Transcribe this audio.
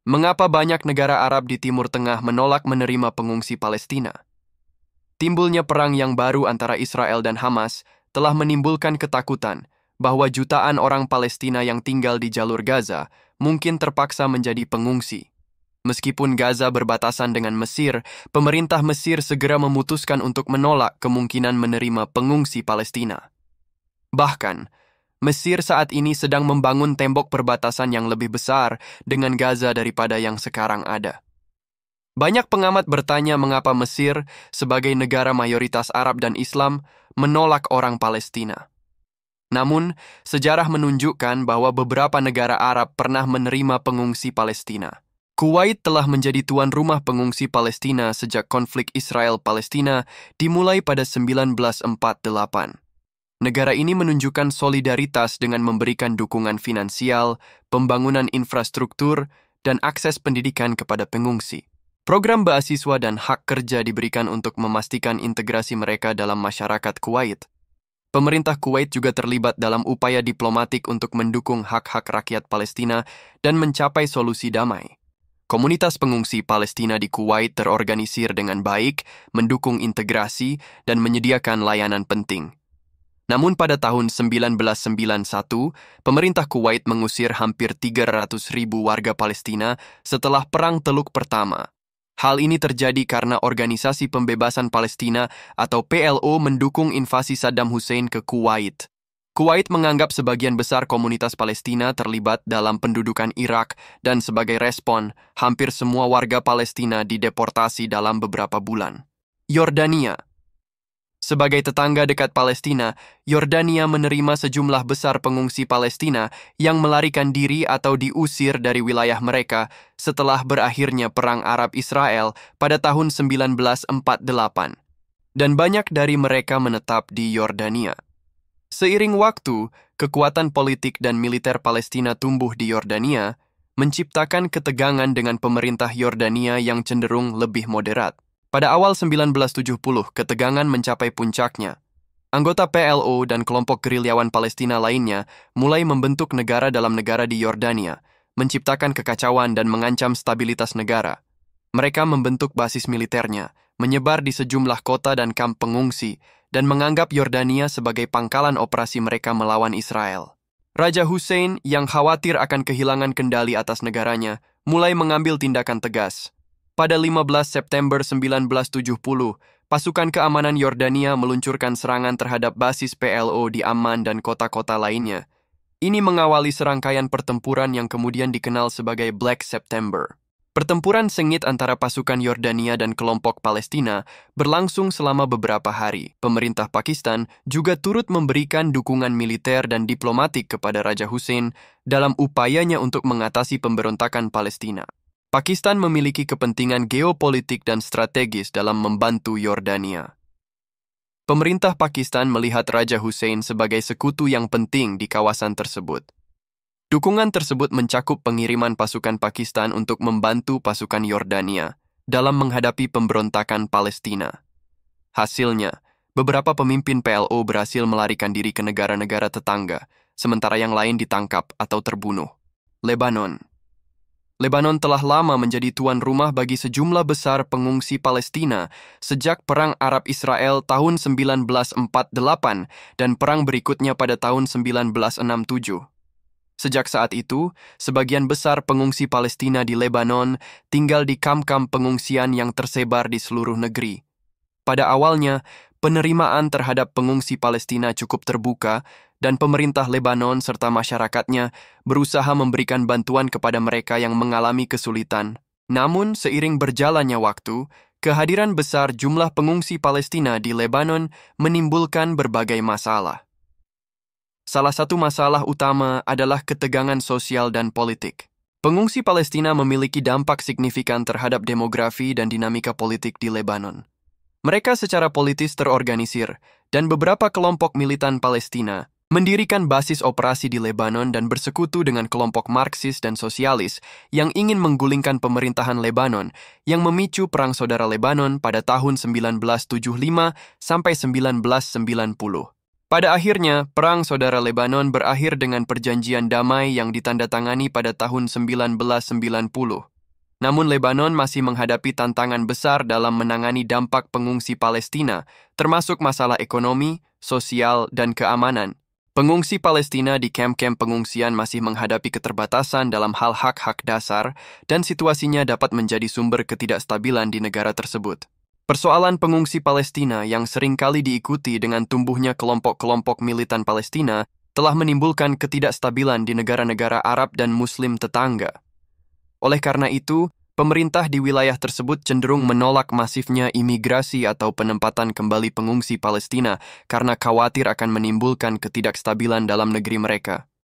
Mengapa banyak negara Arab di Timur Tengah menolak menerima pengungsi Palestina? Timbulnya perang yang baru antara Israel dan Hamas telah menimbulkan ketakutan bahwa jutaan orang Palestina yang tinggal di jalur Gaza mungkin terpaksa menjadi pengungsi. Meskipun Gaza berbatasan dengan Mesir, pemerintah Mesir segera memutuskan untuk menolak kemungkinan menerima pengungsi Palestina. Bahkan, Mesir saat ini sedang membangun tembok perbatasan yang lebih besar dengan Gaza daripada yang sekarang ada. Banyak pengamat bertanya mengapa Mesir, sebagai negara mayoritas Arab dan Islam, menolak orang Palestina. Namun, sejarah menunjukkan bahwa beberapa negara Arab pernah menerima pengungsi Palestina. Kuwait telah menjadi tuan rumah pengungsi Palestina sejak konflik Israel-Palestina dimulai pada 1948. Negara ini menunjukkan solidaritas dengan memberikan dukungan finansial, pembangunan infrastruktur, dan akses pendidikan kepada pengungsi. Program beasiswa dan hak kerja diberikan untuk memastikan integrasi mereka dalam masyarakat Kuwait. Pemerintah Kuwait juga terlibat dalam upaya diplomatik untuk mendukung hak-hak rakyat Palestina dan mencapai solusi damai. Komunitas pengungsi Palestina di Kuwait terorganisir dengan baik, mendukung integrasi, dan menyediakan layanan penting. Namun pada tahun 1991, pemerintah Kuwait mengusir hampir 300.000 warga Palestina setelah Perang Teluk Pertama. Hal ini terjadi karena Organisasi Pembebasan Palestina atau PLO mendukung invasi Saddam Hussein ke Kuwait. Kuwait menganggap sebagian besar komunitas Palestina terlibat dalam pendudukan Irak dan sebagai respon, hampir semua warga Palestina dideportasi dalam beberapa bulan. Yordania. Sebagai tetangga dekat Palestina, Yordania menerima sejumlah besar pengungsi Palestina yang melarikan diri atau diusir dari wilayah mereka setelah berakhirnya Perang Arab-Israel pada tahun 1948. Dan banyak dari mereka menetap di Yordania. Seiring waktu, kekuatan politik dan militer Palestina tumbuh di Yordania, menciptakan ketegangan dengan pemerintah Yordania yang cenderung lebih moderat. Pada awal 1970, ketegangan mencapai puncaknya. Anggota PLO dan kelompok gerilyawan Palestina lainnya mulai membentuk negara dalam negara di Yordania, menciptakan kekacauan dan mengancam stabilitas negara. Mereka membentuk basis militernya, menyebar di sejumlah kota dan kamp pengungsi, dan menganggap Yordania sebagai pangkalan operasi mereka melawan Israel. Raja Hussein yang khawatir akan kehilangan kendali atas negaranya, mulai mengambil tindakan tegas. Pada 15 September 1970, pasukan keamanan Yordania meluncurkan serangan terhadap basis PLO di Amman dan kota-kota lainnya. Ini mengawali serangkaian pertempuran yang kemudian dikenal sebagai Black September. Pertempuran sengit antara pasukan Yordania dan kelompok Palestina berlangsung selama beberapa hari. Pemerintah Pakistan juga turut memberikan dukungan militer dan diplomatik kepada Raja Hussein dalam upayanya untuk mengatasi pemberontakan Palestina. Pakistan memiliki kepentingan geopolitik dan strategis dalam membantu Yordania. Pemerintah Pakistan melihat Raja Hussein sebagai sekutu yang penting di kawasan tersebut. Dukungan tersebut mencakup pengiriman pasukan Pakistan untuk membantu pasukan Yordania dalam menghadapi pemberontakan Palestina. Hasilnya, beberapa pemimpin PLO berhasil melarikan diri ke negara-negara tetangga, sementara yang lain ditangkap atau terbunuh. Lebanon telah lama menjadi tuan rumah bagi sejumlah besar pengungsi Palestina sejak Perang Arab-Israel tahun 1948 dan perang berikutnya pada tahun 1967. Sejak saat itu, sebagian besar pengungsi Palestina di Lebanon tinggal di kamp-kamp pengungsian yang tersebar di seluruh negeri. Pada awalnya, penerimaan terhadap pengungsi Palestina cukup terbuka dan pemerintah Lebanon serta masyarakatnya berusaha memberikan bantuan kepada mereka yang mengalami kesulitan. Namun, seiring berjalannya waktu, kehadiran besar jumlah pengungsi Palestina di Lebanon menimbulkan berbagai masalah. Salah satu masalah utama adalah ketegangan sosial dan politik. Pengungsi Palestina memiliki dampak signifikan terhadap demografi dan dinamika politik di Lebanon. Mereka secara politis terorganisir, dan beberapa kelompok militan Palestina mendirikan basis operasi di Lebanon dan bersekutu dengan kelompok Marxis dan sosialis yang ingin menggulingkan pemerintahan Lebanon yang memicu Perang Saudara Lebanon pada tahun 1975 sampai 1990. Pada akhirnya, Perang Saudara Lebanon berakhir dengan perjanjian damai yang ditandatangani pada tahun 1990. Namun Lebanon masih menghadapi tantangan besar dalam menangani dampak pengungsi Palestina, termasuk masalah ekonomi, sosial, dan keamanan. Pengungsi Palestina di kamp-kamp pengungsian masih menghadapi keterbatasan dalam hal hak-hak dasar, dan situasinya dapat menjadi sumber ketidakstabilan di negara tersebut. Persoalan pengungsi Palestina yang seringkali diikuti dengan tumbuhnya kelompok-kelompok militan Palestina telah menimbulkan ketidakstabilan di negara-negara Arab dan Muslim tetangga. Oleh karena itu, pemerintah di wilayah tersebut cenderung menolak masifnya imigrasi atau penempatan kembali pengungsi Palestina karena khawatir akan menimbulkan ketidakstabilan dalam negeri mereka.